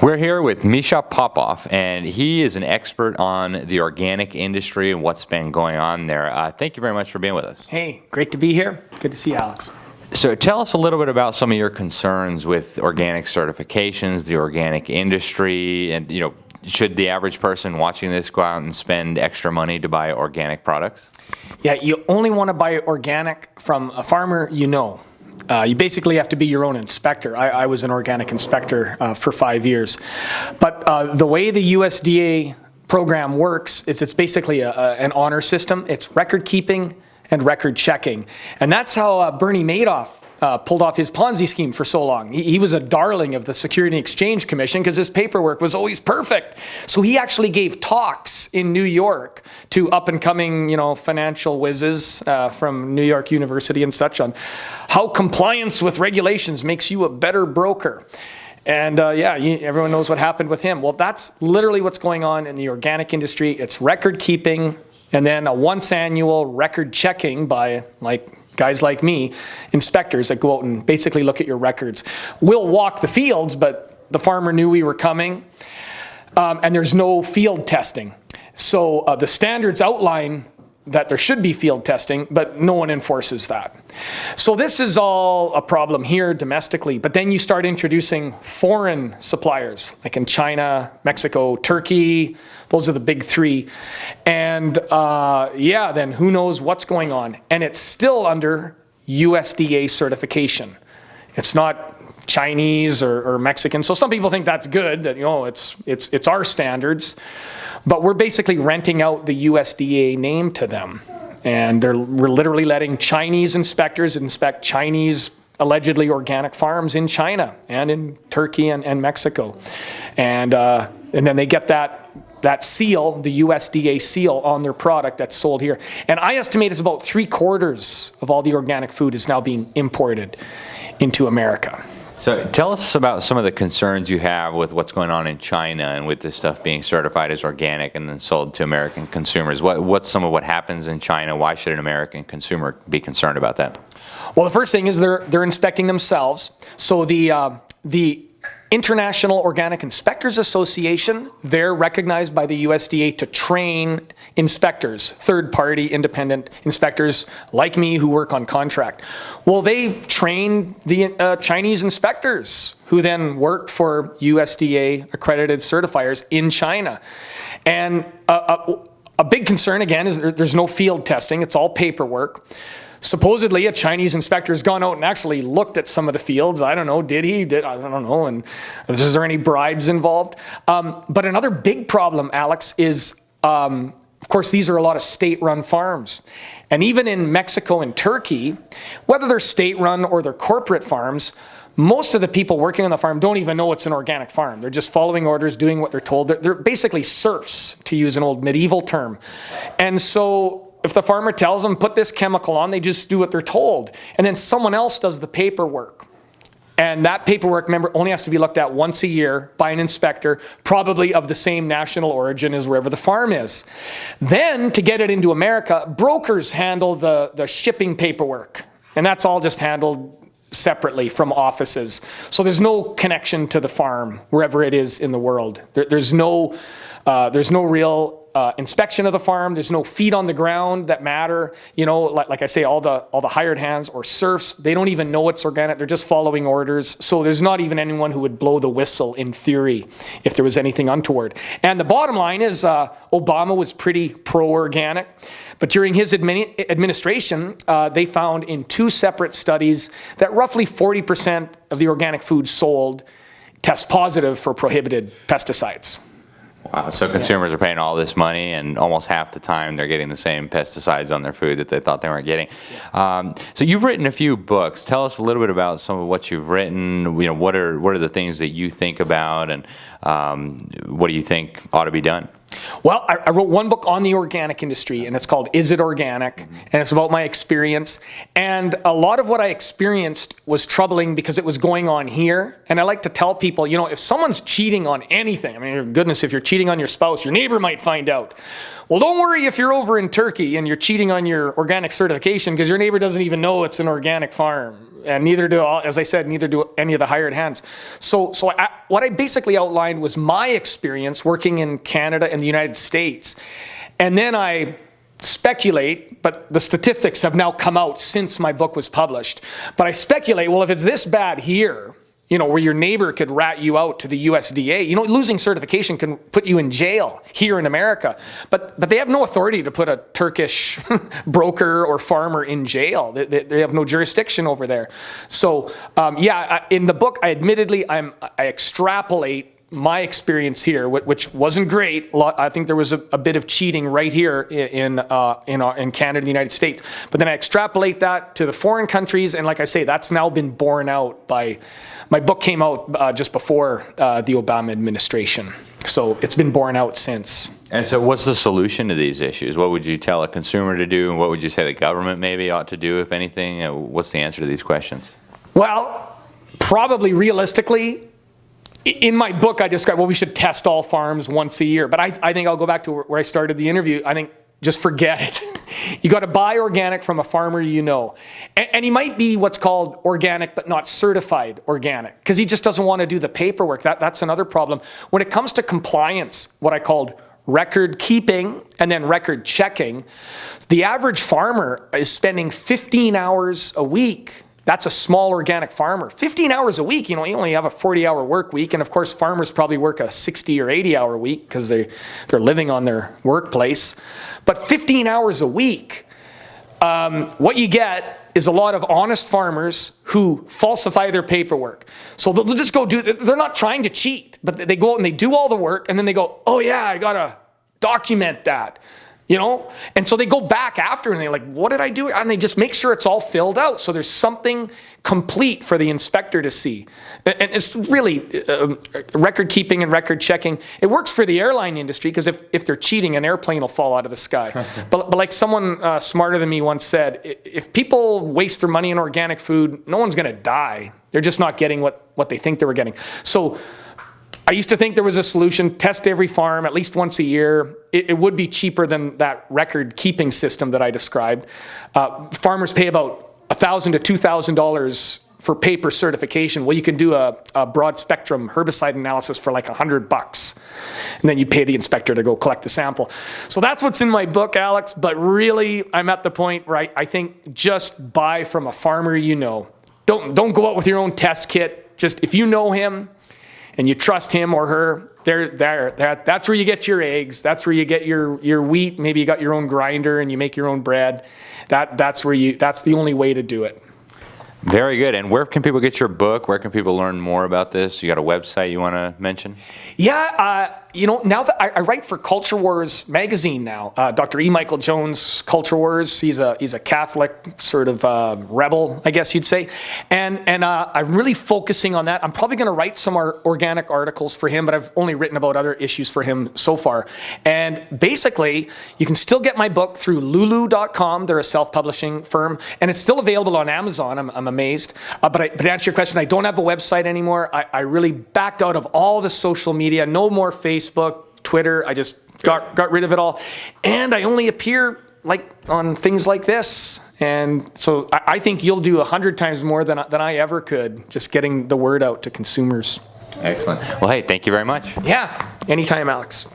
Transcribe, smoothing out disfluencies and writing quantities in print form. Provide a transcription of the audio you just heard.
We're here with Mischa Popoff, and he is an expert on the organic industry and what's been going on there. Thank you very much for being with us. Hey, great to be here. Good to see you, Alex. So tell us a little bit about some of your concerns with organic certifications, the organic industry, and should the average person watching this go out and spend extra money to buy organic products? Yeah, you only want to buy organic from a farmer you know. You basically have to be your own inspector. I was an organic inspector for 5 years. But the way the USDA program works is it's basically an honor system. It's record keeping and record checking. And that's how Bernie Madoff pulled off his Ponzi scheme for so long. He was a darling of the Security and Exchange Commission because his paperwork was always perfect. So he actually gave talks in New York to up-and-coming, financial whizzes from New York University and such on how compliance with regulations makes you a better broker. And everyone knows what happened with him. Well, that's literally what's going on in the organic industry. It's record keeping and then a once annual record checking by guys like me, inspectors that go out and basically look at your records. We'll walk the fields, but the farmer knew we were coming, and there's no field testing. So the standards outline that there should be field testing, but no one enforces that. So this is all a problem here domestically, but then you start introducing foreign suppliers, like in China, Mexico, Turkey. Those are the big three. And then who knows what's going on. And it's still under USDA certification. It's not Chinese or Mexican. So some people think that's good, that it's our standards. But we're basically renting out the USDA name to them. And we're literally letting Chinese inspectors inspect Chinese allegedly organic farms in China and in Turkey and Mexico. And then they get that seal, the USDA seal, on their product that's sold here. And I estimate it's about 3/4 of all the organic food is now being imported into America. So tell us about some of the concerns you have with what's going on in China and with this stuff being certified as organic and then sold to American consumers. What's some of what happens in China? Why should an American consumer be concerned about that? Well, the first thing is they're inspecting themselves. So the International Organic Inspectors Association, they're recognized by the USDA to train inspectors, third-party independent inspectors like me who work on contract. Well, they train the Chinese inspectors who then work for USDA accredited certifiers in China. And a big concern, again, is there's no field testing. It's all paperwork. Supposedly, a Chinese inspector has gone out and actually looked at some of the fields. I don't know, did he? I don't know. And is there any bribes involved? But another big problem, Alex, is, of course, these are a lot of state-run farms. And even in Mexico and Turkey, whether they're state-run or they're corporate farms, most of the people working on the farm don't even know it's an organic farm. They're just following orders, doing what they're told. They're basically serfs, to use an old medieval term. And so if the farmer tells them, put this chemical on, they just do what they're told. And then someone else does the paperwork. And that paperwork, remember, only has to be looked at once a year by an inspector, probably of the same national origin as wherever the farm is. Then, to get it into America, brokers handle the shipping paperwork. And that's all just handled separately from offices. So there's no connection to the farm, wherever it is in the world. There's no real inspection of the farm. There's no feet on the ground that matter. Like I say, all the hired hands or serfs, they don't even know it's organic. They're just following orders. So there's not even anyone who would blow the whistle in theory if there was anything untoward. And the bottom line is Obama was pretty pro-organic. But during his administration, they found in 2 separate studies that roughly 40% of the organic food sold test positive for prohibited pesticides. Wow, so consumers are paying all this money, and almost half the time they're getting the same pesticides on their food that they thought they weren't getting. So you've written a few books. Tell us a little bit about some of what you've written. What are the things that you think about, and what do you think ought to be done? Well, I wrote one book on the organic industry, and it's called Is It Organic? And it's about my experience. And a lot of what I experienced was troubling because it was going on here. And I like to tell people, you know, if someone's cheating on anything, I mean, goodness, if you're cheating on your spouse, your neighbor might find out. Well, don't worry if you're over in Turkey and you're cheating on your organic certification, because your neighbor doesn't even know it's an organic farm. And neither do, as I said, neither do any of the hired hands. So what I basically outlined was my experience working in Canada and the United States. And then I speculate, but the statistics have now come out since my book was published. But I speculate, well, if it's this bad here, you know, where your neighbor could rat you out to the USDA. You know, losing certification can put you in jail here in America. But they have no authority to put a Turkish broker or farmer in jail. They have no jurisdiction over there. So, in the book, I extrapolate my experience here, which wasn't great. I think there was a bit of cheating right here in Canada and the United States. But then I extrapolate that to the foreign countries, and like I say, that's now been borne out by. My book came out just before the Obama administration, so it's been borne out since. And so what's the solution to these issues? What would you tell a consumer to do, and what would you say the government maybe ought to do, if anything? What's the answer to these questions? Well, probably realistically, in my book I describe, well, we should test all farms once a year, but I think I'll go back to where I started the interview. I think just forget it. You got to buy organic from a farmer you know. And he might be what's called organic but not certified organic, because he just doesn't want to do the paperwork. That's another problem. When it comes to compliance, what I called record keeping and then record checking, the average farmer is spending 15 hours a week. That's a small organic farmer. 15 hours a week, you know, you only have a 40-hour work week. And of course, farmers probably work a 60 or 80-hour week because they're living on their workplace. But 15 hours a week, what you get is a lot of honest farmers who falsify their paperwork. So they'll just go they're not trying to cheat, but they go out and they do all the work, and then they go, oh yeah, I gotta document that. You know, and so they go back after and they're like, what did I do? And they just make sure it's all filled out. So there's something complete for the inspector to see. And it's really record keeping and record checking. It works for the airline industry, because if they're cheating, an airplane will fall out of the sky. but like someone smarter than me once said, if people waste their money on organic food, no one's going to die. They're just not getting what they think they were getting. So I used to think there was a solution: test every farm at least once a year. It would be cheaper than that record keeping system that I described. Farmers pay about $1,000 to $2,000 for paper certification. Well, you can do a broad spectrum herbicide analysis for like $100, and then you pay the inspector to go collect the sample. So that's what's in my book, Alex. But really, I'm at the point where I think just buy from a farmer you know. Don't go out with your own test kit. Just if you know him and you trust him or her, that's where you get your eggs. That's where you get your wheat. Maybe you got your own grinder and you make your own bread. That's the only way to do it. Very good. And where can people get your book? Where can people learn more about this? You got a website you want to mention? Yeah, now that I write for Culture Wars magazine now, Dr. E. Michael Jones, Culture Wars, he's a Catholic sort of rebel, I guess you'd say. And I'm really focusing on that. I'm probably going to write some organic articles for him, but I've only written about other issues for him so far. And basically, you can still get my book through lulu.com. They're a self-publishing firm, and it's still available on Amazon. I'm amazed. But to answer your question, I don't have a website anymore. I really backed out of all the social media. No more Facebook, Twitter. I just got rid of it all. And I only appear on things like this. And so I think you'll do 100 times more than I ever could, just getting the word out to consumers. Excellent. Well, hey, thank you very much. Yeah, anytime, Alex.